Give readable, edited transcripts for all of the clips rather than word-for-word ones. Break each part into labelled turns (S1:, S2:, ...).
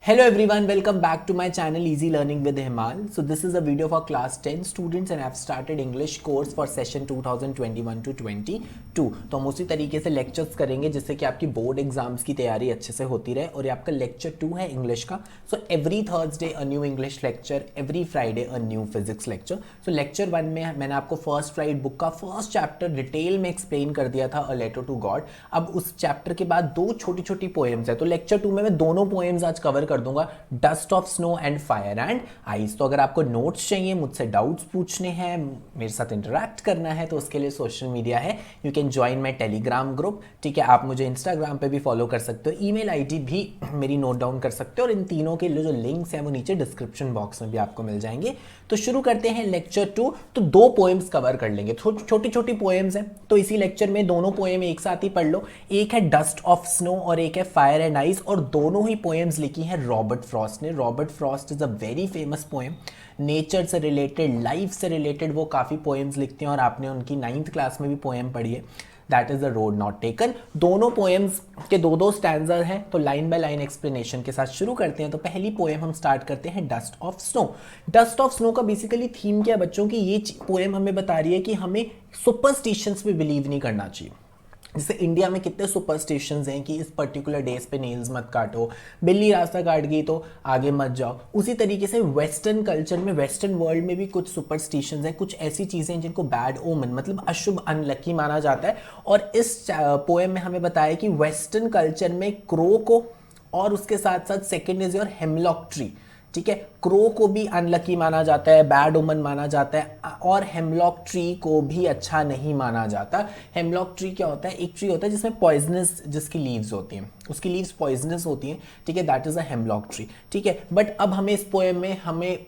S1: Hello everyone, welcome back to my channel Easy Learning with Himal. So this is a video for class 10 students and I've started English course for session 2021 to 22. तो हम उसी तरीके से lectures करेंगे जिससे कि आपकी board exams की तैयारी अच्छे से होती रहे। और ये आपका लेक्चर 2 है इंग्लिश का। So every Thursday a new English lecture, every Friday a new physics lecture. So lecture 1 में मैंने आपको फर्स्ट फ्लाइट बुक का फर्स्ट चैप्टर डिटेल में एक्सप्लेन कर दिया था, अ लेटर टू गॉड। अब उस चैप्टर के बाद दो छोटी छोटी पोएम्स है, तो लेक्चर 2 में मैं दोनों पोएम्स आज कवर कर दूंगा, dust of snow and fire and ice. तो अगर आपको नोट्स चाहिए, मुझसे डाउट्स पूछने हैं, मेरे साथ इंटरैक्ट करना है, तो उसके लिए सोशल मीडिया है, you can join my Telegram group. ठीक है, आप मुझे इंस्टाग्राम पे भी फॉलो कर सकते हो, ईमेल आईडी भी मेरी नोट डाउन कर सकते हो, और इन तीनों के लिए जो लिंक्स हैं वो नीचे डिस्क्रिप्शन बॉक्स में भी आपको मिल जाएंगे। तो शुरू करते हैं लेक्चर 2। तो दो पोएम्स कवर कर लेंगे, छोटी छोटी पोएम्स हैं, तो इसी लेक्चर में दोनों पोएम एक साथ ही पढ़ लो। एक है डस्ट ऑफ स्नो और एक है फायर एंड आइस, और दोनों ही पोएम्स लिखी हैं रॉबर्ट फ्रॉस्ट ने। Robert Frost is a very famous poem, nature से रिलेटेड, लाइफ से रिलेटेड वो काफ़ी पोएम्स लिखते हैं, और आपने उनकी 9th क्लास में भी पोएम पढ़ी है, that is the road not taken. दोनों पोएम्स के दो दो स्टैंजर हैं, तो लाइन बाय लाइन एक्सप्लेनेशन के साथ शुरू करते हैं। तो पहली पोएम हम स्टार्ट करते हैं dust of snow. Dust of snow का बेसिकली थीम क्या है बच्चों की, ये पोएम हमें बता रही है कि हमें सुपरस्टिशंस पे बिलीव नहीं करना चाहिए। जैसे इंडिया में कितने सुपरस्टिशंस हैं कि इस पर्टिकुलर डेज पे नेल्स मत काटो, बिल्ली रास्ता काट गई तो आगे मत जाओ। उसी तरीके से वेस्टर्न कल्चर में, वेस्टर्न वर्ल्ड में भी कुछ सुपरस्टिशंस हैं, कुछ ऐसी चीज़ें हैं जिनको बैड ओमन मतलब अशुभ, अनलकी माना जाता है। और इस पोएम में हमें बताया कि वेस्टर्न कल्चर में क्रो को, और उसके साथ साथ second is your hemlock tree. ठीक है, क्रो को भी अनलकी माना जाता है, बैड ओमन माना जाता है, और हेमलॉक ट्री को भी अच्छा नहीं माना जाता। हेमलॉक ट्री क्या होता है, एक ट्री होता है जिसमें पॉइजनस, जिसकी लीव्स होती हैं, उसकी लीव्स पॉइजनस होती हैं। ठीक है, that is a hemlock tree. ठीक है, बट अब हमें इस पोएम में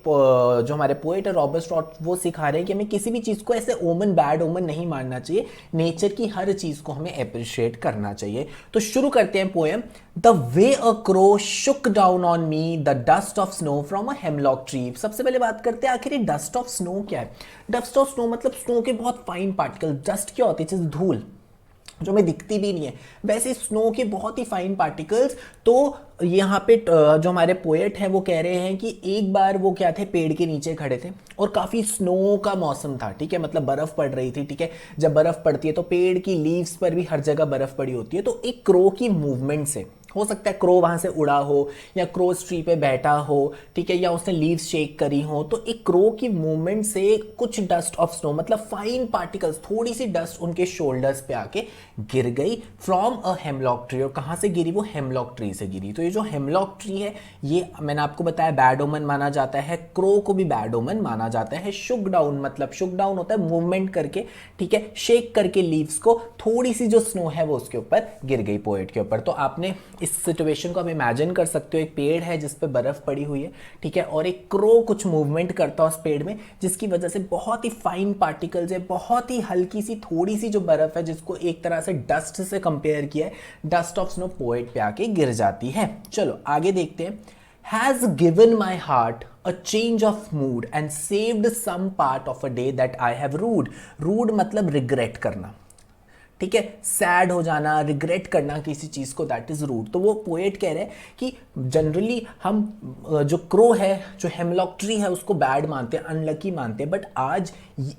S1: जो हमारे पोएट है रॉबर्ट फ्रॉस्ट, वो सिखा रहे हैं कि हमें किसी भी चीज़ को ऐसे ओमन, बैड ओमन नहीं मानना चाहिए, नेचर की हर चीज़ को हमें अप्रिशिएट करना चाहिए। तो शुरू करते हैं poem. The way a crow Shuk down on me the dust of snow from a hemlock tree. सबसे पहले बात करते हैं आखिर ये डस्ट ऑफ स्नो क्या है। डस्ट ऑफ स्नो मतलब स्नो के बहुत फाइन पार्टिकल। डस्ट क्या होती है, जैसे धूल जो हमें दिखती भी नहीं है, वैसे स्नो के बहुत ही फाइन पार्टिकल्स। तो यहाँ पे जो हमारे पोएट हैं वो कह रहे हैं कि एक बार वो क्या थे, पेड़ के नीचे खड़े थे और काफ़ी स्नो का मौसम था। ठीक है, मतलब बर्फ़ पड़ रही थी। ठीक है, जब बर्फ़ पड़ती है तो पेड़ की लीव्स पर भी हर जगह बर्फ़ पड़ी होती है। तो एक क्रो की मूवमेंट से, हो सकता है क्रो वहाँ से उड़ा हो, या क्रो ट्री पे बैठा हो, ठीक है, या उसने लीव्स शेक करी हो, तो एक क्रो की मूवमेंट से कुछ डस्ट ऑफ स्नो मतलब फाइन पार्टिकल्स, थोड़ी सी डस्ट उनके शोल्डर्स पे आके गिर गई फ्रॉम अ हेमलॉक ट्री। और कहाँ से गिरी, वो हेमलॉक ट्री से गिरी। तो ये जो हेमलॉक ट्री है, ये मैंने आपको बताया बैड ओमन माना जाता है, क्रो को भी बैड ओमन माना जाता है। शुक डाउन मतलब, शुक डाउन होता है मूवमेंट करके, ठीक है, शेक करके लीव्स को, थोड़ी सी जो स्नो है वो उसके ऊपर गिर गई, पोएट के ऊपर। तो आपने इस सिचुएशन को आप इमेजिन कर सकते हो, एक पेड़ है जिस पे बर्फ पड़ी हुई है, ठीक है, और एक क्रो कुछ मूवमेंट करता है उस पेड़ में, जिसकी वजह से बहुत ही फाइन पार्टिकल्स है, बहुत ही हल्की सी थोड़ी सी जो बर्फ है, जिसको एक तरह से डस्ट से कंपेयर किया है, डस्ट ऑफ स्नो पोएट पे आके गिर जाती है। चलो आगे देखते हैं। Has given my heart a change of mood and saved some part of a day that I have rued. Rued मतलब रिग्रेट करना, ठीक है, सैड हो जाना, रिग्रेट करना किसी चीज़ को, दैट इज़ रूड। तो वो पोएट कह रहे हैं कि जनरली हम जो क्रो है, जो हेमलॉक ट्री है, उसको बैड मानते हैं, अनलकी मानते हैं, बट आज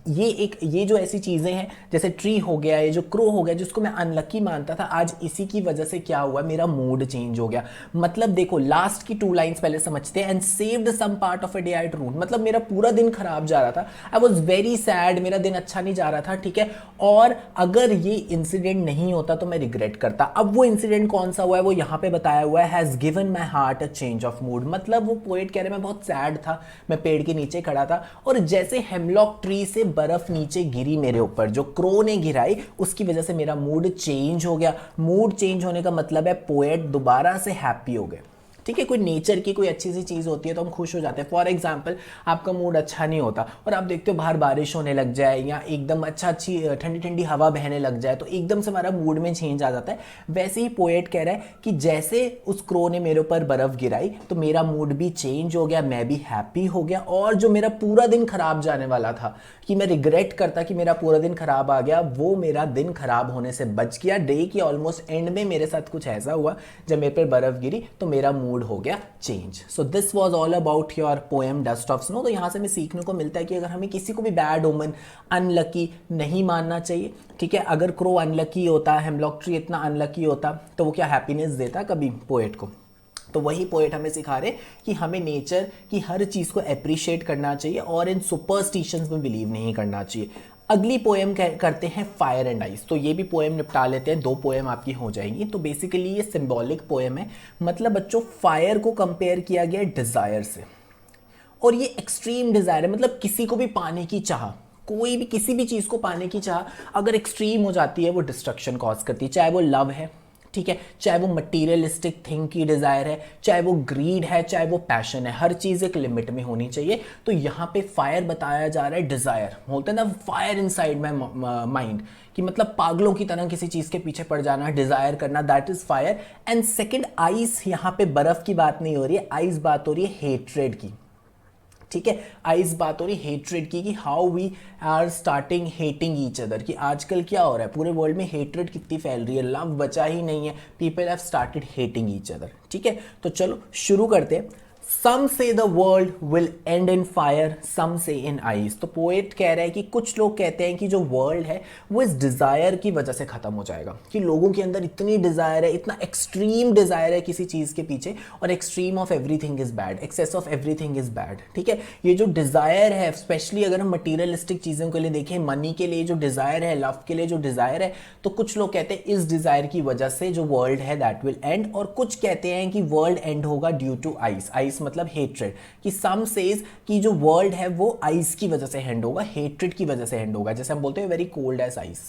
S1: ये जो ऐसी चीज़ें हैं, जैसे ट्री हो गया, ये जो क्रो हो गया, जिसको मैं अनलकी मानता था, आज इसी की वजह से क्या हुआ, मेरा मूड चेंज हो गया। मतलब देखो, लास्ट की 2 लाइन्स पहले समझते हैं। And saved some part of a day I rued, मतलब मेरा पूरा दिन खराब जा रहा था, आई वॉज वेरी सैड, मेरा दिन अच्छा नहीं जा रहा था। ठीक है, और अगर ये इंसिडेंट नहीं होता तो मैं रिग्रेट करता। अब वो इंसिडेंट कौन सा हुआ है, वो यहाँ पे बताया हुआ है, has given my heart a change of mood. मतलब वो पोएट कह रहे मैं बहुत सैड था, मैं पेड़ के नीचे खड़ा था, और जैसे हेमलॉक ट्री से बर्फ नीचे गिरी मेरे ऊपर, जो क्रो ने गिराई, उसकी वजह से मेरा मूड चेंज हो गया। मूड चेंज होने का मतलब है पोएट दोबारा से हैप्पी हो गए। ठीक है, कोई नेचर की कोई अच्छी सी चीज़ होती है तो हम खुश हो जाते हैं। फॉर एग्जाम्पल, आपका मूड अच्छा नहीं होता और आप देखते हो बाहर बारिश होने लग जाए, या एकदम अच्छी ठंडी ठंडी हवा बहने लग जाए, तो एकदम से हमारा मूड में चेंज आ जाता है। वैसे ही पोएट कह रहा है कि जैसे उस क्रो ने मेरे ऊपर बर्फ़ गिराई तो मेरा मूड भी चेंज हो गया, मैं भी हैप्पी हो गया, और जो मेरा पूरा दिन खराब जाने वाला था, कि मैं रिग्रेट करता कि मेरा पूरा दिन खराब आ गया, वो मेरा दिन खराब होने से बच गया। डे की ऑलमोस्ट एंड में मेरे साथ कुछ ऐसा हुआ, जब मेरे पर बर्फ़ गिरी तो मेरा मूड मूड हो गया change. So this was all about your poem dust of snow. तो यहाँ से हमें सीखने को मिलता है कि अगर हमें किसी को भी बैड ओमन, अनलकी नहीं मानना चाहिए, ठीक है। अगर क्रो अनलकी होता, हेमलॉक ट्री इतना अनलकी होता, तो वो क्या हैप्पीनेस देता कभी पोएट को? तो वही पोएट हमें सिखा रहे कि हमें नेचर की हर चीज़ को अप्रिशिएट करना चाहिए और इन सुपरस्टिशंस में बिलीव नहीं करना चाहिए। अगली पोएम करते हैं फायर एंड आइस। तो ये भी पोएम निपटा लेते हैं, 2 पोएम आपकी हो जाएंगी। तो बेसिकली ये सिंबॉलिक पोएम है। मतलब बच्चों, फायर को कंपेयर किया गया डिज़ायर से, और ये एक्सट्रीम डिज़ायर है। मतलब किसी को भी पाने की चाह, कोई भी किसी भी चीज़ को पाने की चाह अगर एक्सट्रीम हो जाती है, वो डिस्ट्रक्शन कॉज करती है। चाहे वो लव है, ठीक है, चाहे वो मटीरियलिस्टिक थिंग की डिज़ायर है, चाहे वो ग्रीड है, चाहे वो पैशन है, हर चीज़ एक लिमिट में होनी चाहिए। तो यहाँ पे फायर बताया जा रहा है, डिज़ायर बोलते हैं ना, फायर इनसाइड माय माइंड, कि मतलब पागलों की तरह किसी चीज़ के पीछे पड़ जाना, डिज़ायर करना, that is fire. And second ice, यहाँ पे बर्फ़ की बात नहीं हो रही है, आइस बात हो रही है हेट्रेड की, ठीक है। आइस बात हो रही हेट्रेड की, कि how we are starting hating each other, कि आजकल क्या हो रहा है पूरे वर्ल्ड में, हेट्रेड कितनी फैल रही है, लव बचा ही नहीं है, people have started hating each other, ठीक है। तो चलो शुरू करते हैं। Some say the world will end in fire, some say in ice. तो पोएट कह रहा है कि कुछ लोग कहते हैं कि जो वर्ल्ड है वो इस डिज़ायर की वजह से ख़त्म हो जाएगा, कि लोगों के अंदर इतनी डिज़ायर है, इतना एक्सट्रीम डिज़ायर है किसी चीज़ के पीछे, और extreme of everything is bad, excess of everything is bad, ठीक है। ये जो डिज़ायर है, स्पेशली अगर हम मटीरियलिस्टिक चीज़ों के लिए देखें, मनी के लिए जो डिज़ायर है, लव के लिए जो डिज़ायर है, तो कुछ लोग कहते हैं इस डिज़ायर की वजह से जो वर्ल्ड है दैट विल एंड, और कुछ कहते हैं कि वर्ल्ड एंड होगा ड्यू टू आइस। आइस मतलब हेट्रेड, कि सम सेज कि जो वर्ल्ड है वो आइस की वजह से एंड होगा, हेट्रेड की वजह से एंड होगा, जैसे हम बोलते हैं वेरी कोल्ड एज आइस,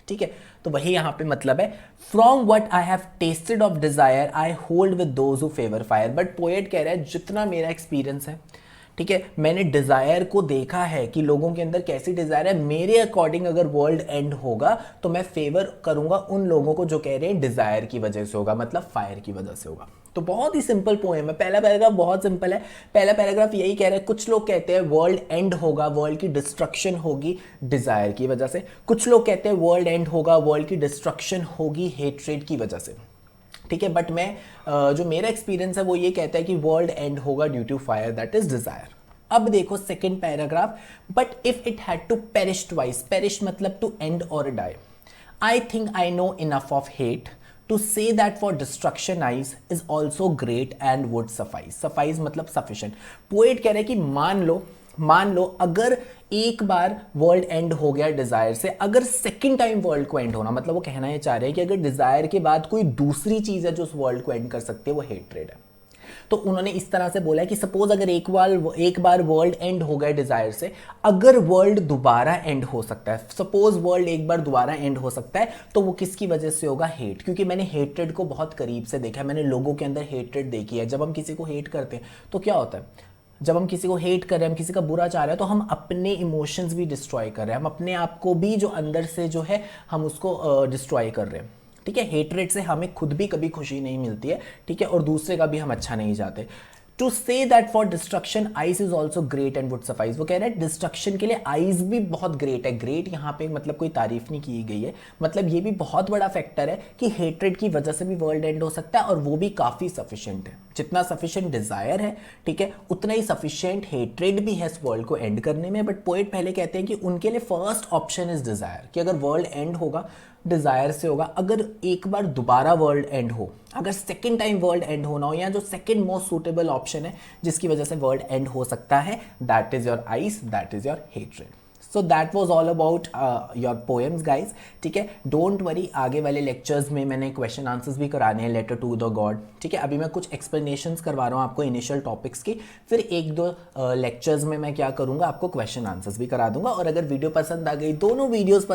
S1: ठीक है। तो वही यहां पे मतलब है, from what I have tested of desire I hold with those who favour fire. But poet कह रहा है जितना मेरा एक्सपीरियंस है, ठीक है, मैंने डिज़ायर को देखा है कि लोगों के अंदर कैसी डिज़ायर है, मेरे अकॉर्डिंग अगर वर्ल्ड एंड होगा तो मैं फेवर करूंगा उन लोगों को जो कह रहे हैं डिज़ायर की वजह से होगा, मतलब फायर की वजह से होगा। तो बहुत ही सिंपल पोएम है। पहला पैराग्राफ बहुत सिंपल है। पहला पैराग्राफ यही कह रहा है, कुछ लोग कहते हैं वर्ल्ड एंड होगा, वर्ल्ड की डिस्ट्रक्शन होगी डिज़ायर की वजह से। कुछ लोग कहते हैं वर्ल्ड एंड होगा, वर्ल्ड की डिस्ट्रक्शन होगी हेट्रेड की वजह से, ठीक है। बट मैं जो मेरा एक्सपीरियंस है वो ये कहता है कि वर्ल्ड एंड होगा due to fire, that is desire. अब देखो second paragraph, but if it had to perish twice, perish मतलब टू एंड और die, I think I know enough of hate to say that for destruction ice is also great and would suffice. Suffice मतलब sufficient. Poet कह रहे हैं कि मान लो अगर एक बार वर्ल्ड एंड हो गया डिजायर से, अगर सेकंड टाइम वर्ल्ड को एंड होना, मतलब वो कहना ये चाह रहे हैं कि अगर डिजायर के बाद कोई दूसरी चीज है जो उस वर्ल्ड को एंड कर सकती है, वो हेट्रेड है। तो उन्होंने इस तरह से बोला है कि सपोज अगर एक बार वर्ल्ड एंड हो गया डिजायर से, अगर वर्ल्ड दोबारा एंड हो सकता है, सपोज वर्ल्ड एक बार दोबारा एंड हो सकता है, तो वो किसकी वजह से होगा? हेट। क्योंकि मैंने हेट्रेड को बहुत करीब से देखा है, मैंने लोगों के अंदर हेट्रेड देखी है। जब हम किसी को हेट करते हैं तो क्या होता है, जब हम किसी को हेट कर रहे हैं, हम किसी का बुरा चाह रहे हैं, तो हम अपने इमोशंस भी डिस्ट्रॉय कर रहे हैं, हम अपने आप को भी जो अंदर से जो है हम उसको डिस्ट्रॉय कर रहे हैं, ठीक है। हेटरेट से हमें खुद भी कभी खुशी नहीं मिलती है, ठीक है, और दूसरे का भी हम अच्छा नहीं चाहते। To say that for destruction ice is also great and would suffice, वो कह रहे हैं डिस्ट्रक्शन के लिए आइस भी बहुत ग्रेट है। ग्रेट यहाँ पे मतलब कोई तारीफ नहीं की गई है, मतलब ये भी बहुत बड़ा फैक्टर है कि हेट्रेड की वजह से भी वर्ल्ड एंड हो सकता है, और वो भी काफी सफिशिएंट है। जितना सफिशिएंट डिजायर है, ठीक है, उतना ही सफिशिएंट हेट्रेड भी है इस वर्ल्ड को एंड करने में। बट पोएट पहले कहते हैं कि उनके लिए फर्स्ट ऑप्शन इज डिजायर, कि अगर वर्ल्ड एंड होगा डिजायर से होगा। अगर एक बार दोबारा वर्ल्ड एंड हो, अगर सेकेंड टाइम वर्ल्ड एंड होना हो, या जो सेकेंड मोस्ट सूटेबल ऑप्शन है जिसकी वजह से वर्ल्ड एंड हो सकता है, that is your eyes, that is your hatred. So that was all about your poems guys, ठीक है। डोंट वरी, आगे वाले लेक्चर्स में मैंने क्वेश्चन आंसर्स भी कराने हैं, लेटर टू द गॉड, ठीक है। अभी मैं कुछ एक्सप्लेनेशंस करवा रहा हूँ आपको इनिशियल टॉपिक्स की, फिर एक दो लेक्चर्स में मैं क्या करूँगा, आपको क्वेश्चन आंसर्स भी करा दूंगा। और अगर वीडियो पसंद आ गई, दोनों वीडियोज़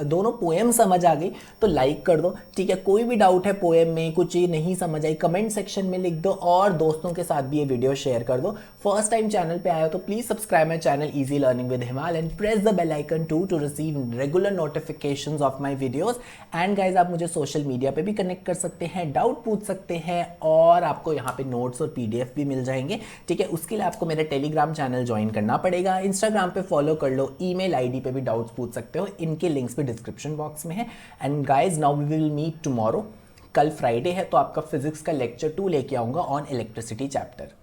S1: दोनों पोएम समझ आ गई तो लाइक कर दो, ठीक है। कोई भी डाउट है पोएम में, कुछ ये नहीं समझ आई, कमेंट सेक्शन में लिख दो, और दोस्तों के साथ भी ये वीडियो शेयर कर दो। फर्स्ट टाइम चैनल पे आए हो तो please subscribe my channel easy learning with Himal and press the bell icon to receive regular notifications of my videos। And guys आप मुझे सोशल मीडिया पे भी कनेक्ट कर सकते हैं, डाउट पूछ सकते हैं, और आपको यहाँ पे नोट्स और पीडीएफ भी मिल जाएंगे, ठीक है। उसके लिए आपको मेरा टेलीग्राम चैनल ज्वाइन करना पड़ेगा, इंस्टाग्राम पे फॉलो कर लो, ईमेल आईडी पे भी डाउट्स पूछ सकते हो, इनके लिंक्स भी डिस्क्रिप्शन बॉक्स में है। And guys now we will meet tomorrow, कल फ्राइडे है तो आपका फिजिक्स का लेक्चर 2 लेके आऊँगा ऑन इलेक्ट्रिसिटी चैप्टर।